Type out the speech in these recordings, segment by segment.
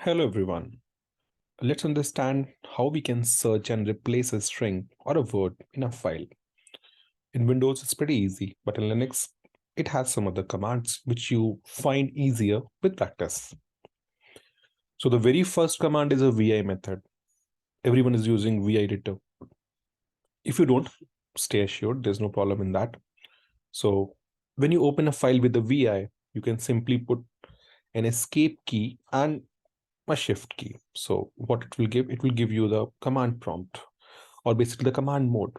Hello everyone. Let's understand how we can search and replace a string or a word in a file. In Windows, it's pretty easy, but in Linux, it has some other commands which you find easier with practice. So the very first command is a VI method. Everyone is using VI editor. If you don't, stay assured, there's no problem in that. So when you open a file with the VI, you can simply put an escape key and a shift key. So what it will give you the command prompt or basically the command mode.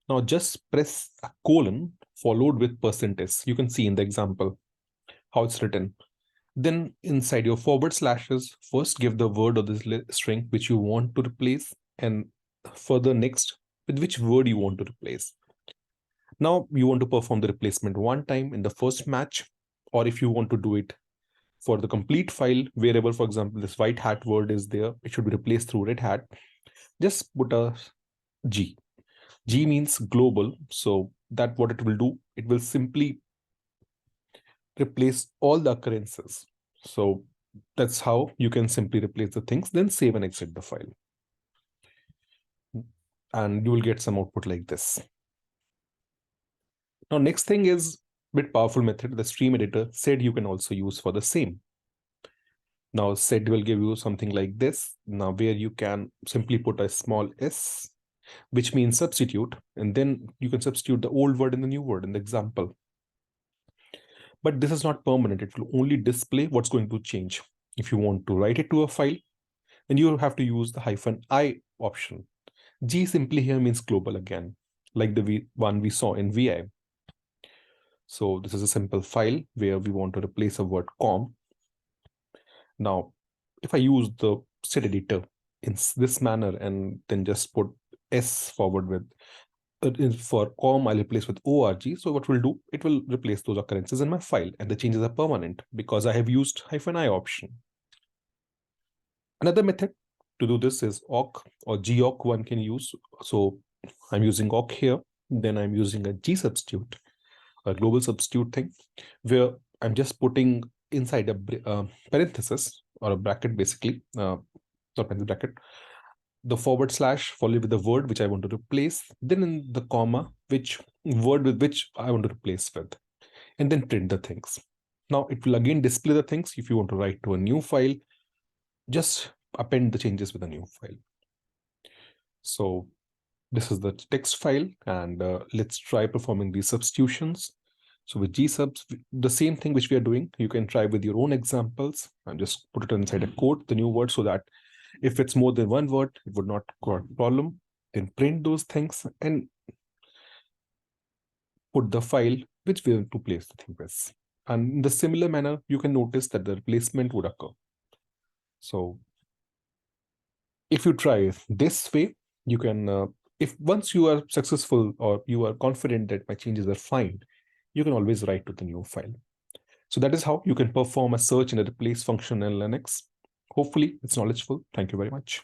Now just press a colon followed with %s. You can see in the example how it's written. Then inside your forward slashes, first give the word or this string which you want to replace, and further next with which word you want to replace. Now you want to perform the replacement one time in the first match, or if you want to do it for the complete file, wherever, for example, this white hat word is there, it should be replaced through red hat. Just put a G. G means global. So that what it will do, it will simply replace all the occurrences. So that's how you can simply replace the things, then save and exit the file. And you will get some output like this. Now, next thing is a bit powerful method. The stream editor said you can also use for the same. Now sed will give you something like this. Now where you can simply put a small s, which means substitute, and then you can substitute the old word and the new word in the example. But this is not permanent. It will only display what's going to change. If you want to write it to a file, then you have to use the -i option. G simply here means global again, like the one we saw in VI. So this is a simple file where we want to replace a word com. Now, if I use the set editor in this manner and then just put s forward with for com, I'll replace with org. So what will do, it will replace those occurrences in my file, and the changes are permanent because I have used -i option. Another method to do this is awk or gawk one can use. So I'm using awk here, then I'm using a g substitute, a global substitute thing, where I'm just putting inside a parenthesis or a bracket, basically, not bracket, the forward slash followed with the word which I want to replace, then in the comma, which word with which I want to replace with, and then print the things. Now it will again display the things. If you want to write to a new file, just append the changes with a new file. So this is the text file, and let's try performing these substitutions. So with gsubs, the same thing which we are doing, you can try with your own examples and just put it inside a quote, the new word, so that if it's more than one word, it would not cause a problem. Then print those things and put the file which we want to place the thing with. And in the similar manner, you can notice that the replacement would occur. So if you try this way, you can, if once you are successful or you are confident that my changes are fine, you can always write to the new file. So that is how you can perform a search and a replace function in Linux. Hopefully it's knowledgeable. Thank you very much.